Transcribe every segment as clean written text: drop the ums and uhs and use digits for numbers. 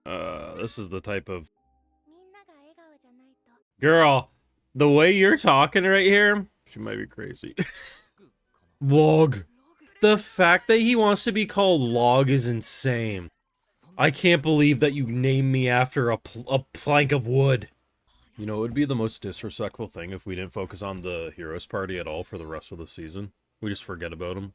This is the type of... Girl, the way you're talking right here, she might be crazy. Log. The fact that he wants to be called Log is insane. I can't believe that you named me after a plank of wood. You know, it would be the most disrespectful thing if we didn't focus on the heroes party at all for the rest of the season. We just forget about them.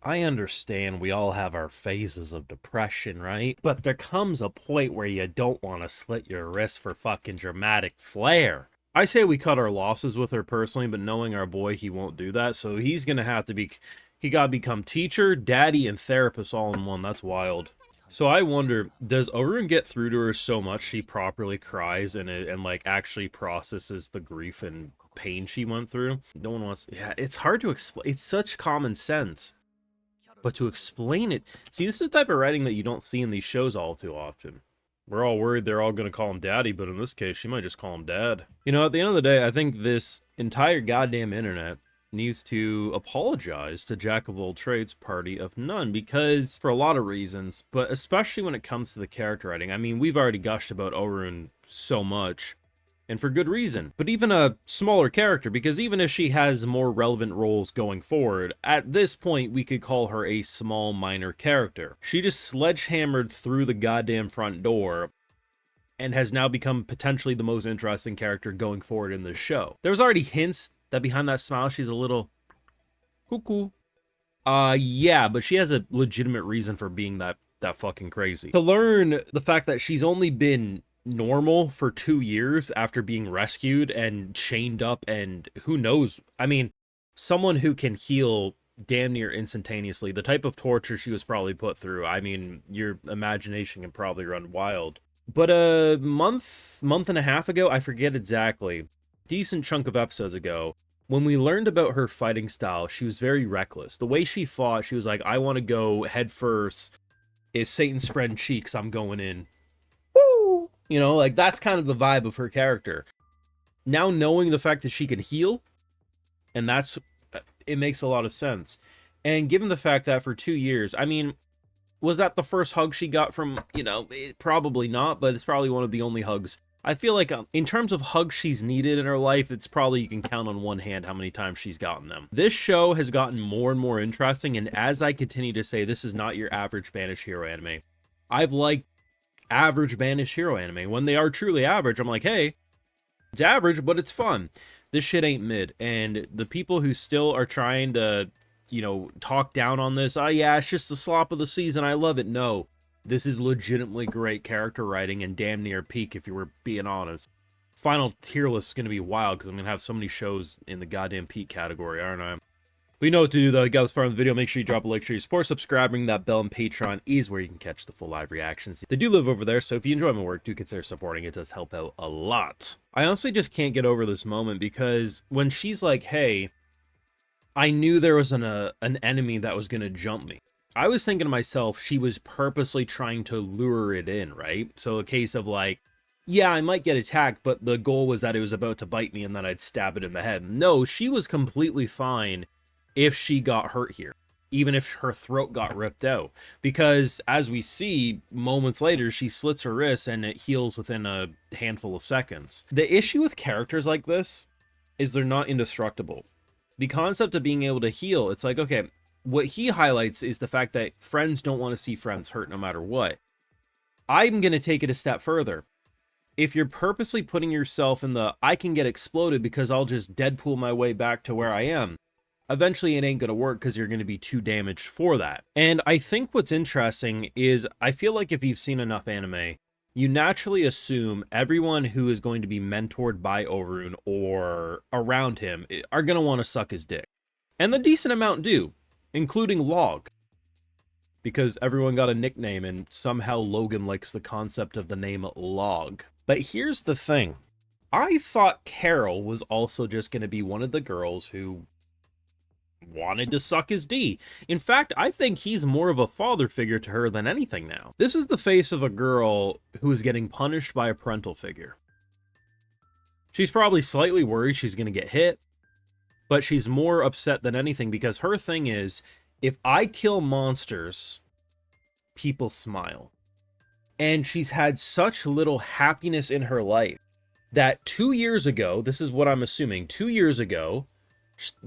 I understand we all have our phases of depression, right? But there comes a point where you don't want to slit your wrist for fucking dramatic flair. I say we cut our losses with her personally, but knowing our boy, he won't do that. So he's gonna have to be... He gotta become teacher, daddy, and therapist all in one. That's wild. So I wonder, does Orun get through to her so much she properly cries and like actually processes the grief and pain she went through? No one wants... Yeah, it's hard to explain. It's such common sense. But to explain it... See, this is the type of writing that you don't see in these shows all too often. We're all worried they're all going to call him daddy, but in this case, she might just call him dad. You know, at the end of the day, I think this entire goddamn internet needs to apologize to Jack of all trades, party of none, because for a lot of reasons, but especially when it comes to the character writing. I mean, we've already gushed about Orun so much, and for good reason. But even a smaller character, because even if she has more relevant roles going forward, at this point we could call her a small minor character. She just sledgehammered through the goddamn front door and has now become potentially the most interesting character going forward in this show. There was already hints that behind that smile she's a little cuckoo. Yeah, but she has a legitimate reason for being that fucking crazy. To learn the fact that she's only been normal for 2 years after being rescued and chained up, and who knows, I mean, someone who can heal damn near instantaneously, the type of torture she was probably put through, I mean, your imagination can probably run wild. But a month and a half ago, I forget exactly, decent chunk of episodes ago, when we learned about her fighting style, she was very reckless. The way she fought, she was like, I want to go head first. If Satan's spreading cheeks, I'm going in. Woo! You know, like, that's kind of the vibe of her character. Now knowing the fact that she can heal, and that's... it makes a lot of sense. And given the fact that for 2 years, I mean, was that the first hug she got from, you know, probably not, but it's probably one of the only hugs. I feel like in terms of hugs she's needed in her life, it's probably you can count on one hand how many times she's gotten them. This show has gotten more and more interesting, and as I continue to say, this is not your average Banished Hero anime. I've liked average Banished Hero anime. When they are truly average, I'm like, hey, it's average, but it's fun. This shit ain't mid, and the people who still are trying to, you know, talk down on this, oh yeah, it's just the slop of the season, I love it. No, this is legitimately great character writing and damn near peak if you were being honest. Final tier list is going to be wild because I'm going to have so many shows in the goddamn peak category, aren't I? But you know what to do though. You got this far in the video, make sure you drop a like, share your support, subscribe, ring that bell, and Patreon is where you can catch the full live reactions. They do live over there, so if you enjoy my work, do consider supporting. It does help out a lot. I honestly just can't get over this moment because when she's like, hey, I knew there was an enemy that was going to jump me. I was thinking to myself, she was purposely trying to lure it in, right? So a case of like, yeah, I might get attacked, but the goal was that it was about to bite me and then I'd stab it in the head. No, she was completely fine if she got hurt here, even if her throat got ripped out. Because as we see, moments later, she slits her wrist and it heals within a handful of seconds. The issue with characters like this is they're not indestructible. The concept of being able to heal, it's like, okay, what he highlights is the fact that friends don't want to see friends hurt no matter what. I'm going to take it a step further. If you're purposely putting yourself in the, I can get exploded because I'll just Deadpool my way back to where I am, eventually it ain't going to work because you're going to be too damaged for that. And I think what's interesting is, I feel like if you've seen enough anime, you naturally assume everyone who is going to be mentored by Orun or around him are going to want to suck his dick. And the decent amount do, including Log. Because everyone got a nickname and somehow Logan likes the concept of the name Log. But here's the thing. I thought Carol was also just going to be one of the girls who wanted to suck his D. In fact, I think he's more of a father figure to her than anything now. This is the face of a girl who is getting punished by a parental figure. She's probably slightly worried she's going to get hit, but she's more upset than anything because her thing is, if I kill monsters, people smile. And she's had such little happiness in her life that 2 years ago, this is what I'm assuming, 2 years ago,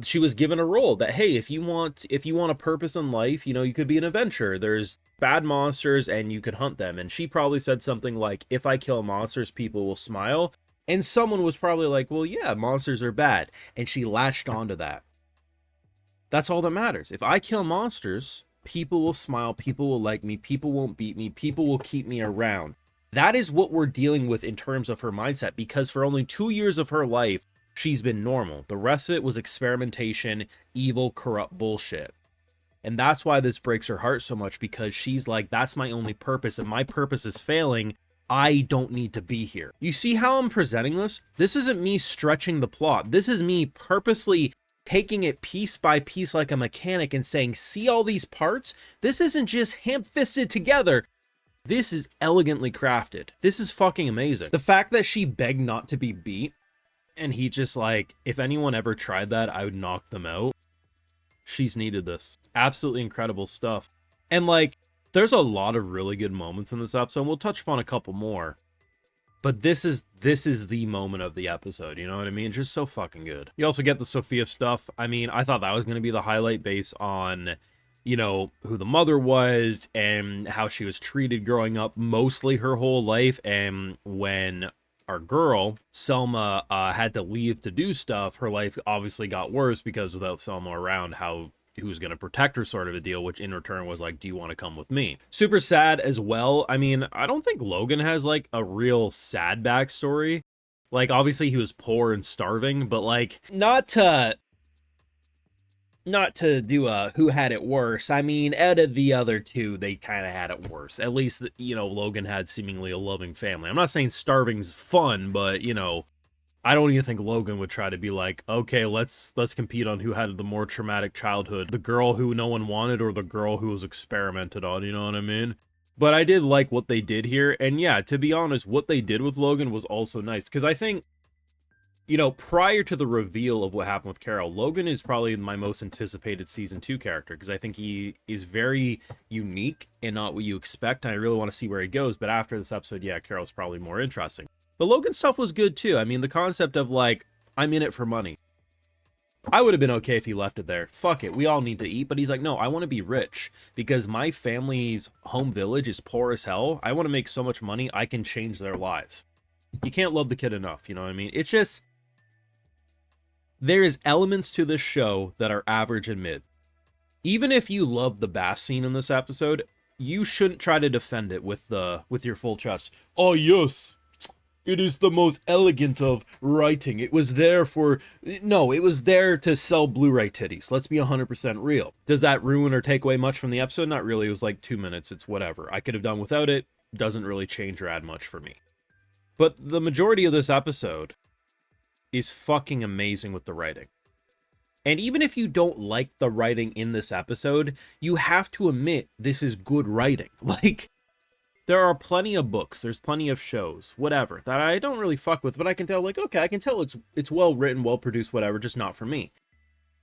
she was given a role that, hey, if you want a purpose in life, you know, you could be an adventurer. There's bad monsters and you could hunt them. And she probably said something like, if I kill monsters, people will smile. And someone was probably like, well, yeah, monsters are bad. And she latched onto that. That's all that matters. If I kill monsters, people will smile, people will like me, people won't beat me, people will keep me around. That is what we're dealing with in terms of her mindset, because for only 2 years of her life, she's been normal. The rest of it was experimentation, evil, corrupt bullshit. And that's why this breaks her heart so much, because she's like, that's my only purpose, and my purpose is failing. I don't need to be here. You see how I'm presenting this? This isn't me stretching the plot. This is me purposely taking it piece by piece like a mechanic and saying, see all these parts? This isn't just ham-fisted together. This is elegantly crafted. This is fucking amazing. The fact that she begged not to be beat, and he just like, if anyone ever tried that, I would knock them out. She's needed this. Absolutely incredible stuff. And like, there's a lot of really good moments in this episode. We'll touch upon a couple more. But this is the moment of the episode, you know what I mean? Just so fucking good. You also get the Sophia stuff. I mean, I thought that was going to be the highlight based on, you know, who the mother was and how she was treated growing up mostly her whole life. And when our girl, Selma, had to leave to do stuff, her life obviously got worse because without Selma around, who's going to protect her sort of a deal, which in return was like, do you want to come with me? Super sad as well. I mean, I don't think Logan has like a real sad backstory. Like, obviously he was poor and starving, but like, not to do a who had it worse. I mean, out of the other two, they kind of had it worse. At least, you know, Logan had seemingly a loving family. I'm not saying starving's fun, but, you know, I don't even think Logan would try to be like, okay, let's compete on who had the more traumatic childhood. The girl who no one wanted or the girl who was experimented on, you know what I mean? But I did like what they did here. And yeah, to be honest, what they did with Logan was also nice. Because I think, you know, prior to the reveal of what happened with Carol, Logan is probably my most anticipated season 2 character. Because I think he is very unique and not what you expect. And I really want to see where he goes. But after this episode, yeah, Carol's probably more interesting. But Logan stuff was good too. I mean, the concept of like, I'm in it for money. I would have been okay if he left it there. Fuck it, we all need to eat. But he's like, no, I want to be rich because my family's home village is poor as hell. I want to make so much money, I can change their lives. You can't love the kid enough, you know what I mean? It's just, there is elements to this show that are average and mid. Even if you love the bath scene in this episode, you shouldn't try to defend it with your full chest. Oh yes, it is the most elegant of writing. It was there for... No, it was there to sell Blu-ray titties. Let's be 100% real. Does that ruin or take away much from the episode? Not really. It was like 2 minutes. It's whatever. I could have done without it. Doesn't really change or add much for me. But the majority of this episode is fucking amazing with the writing. And even if you don't like the writing in this episode, you have to admit this is good writing. Like... There are plenty of books, there's plenty of shows, whatever, that I don't really fuck with, but I can tell, like, okay, I can tell it's well written, well produced, whatever, just not for me.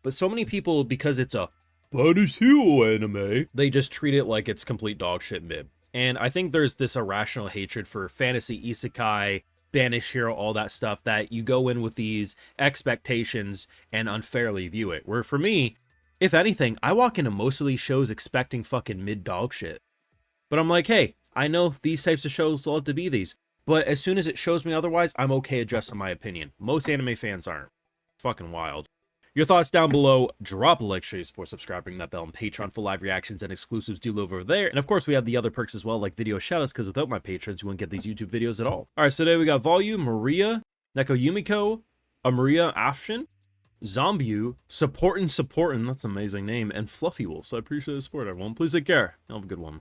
But so many people, because it's a farthest anime, they just treat it like it's complete dog shit mid. And I think there's this irrational hatred for fantasy, isekai, banish hero, all that stuff, that you go in with these expectations and unfairly view it. Where for me, if anything, I walk into most of these shows expecting fucking mid dog shit. But I'm like, hey, I know these types of shows love to be these, but as soon as it shows me otherwise, I'm okay adjusting my opinion. Most anime fans aren't. Fucking wild. Your thoughts down below. Drop a like, share your support, subscribe, ring that bell, and Patreon for live reactions and exclusives do live over there. And of course, we have the other perks as well, like video shoutouts, because without my patrons, you wouldn't get these YouTube videos at all. Alright, so today we got Volume, Maria, Neko Yumiko, Maria Afshin, Zombu, Supportin', that's an amazing name, and Fluffy Wolf. So I appreciate the support, everyone. Please take care. Have a good one.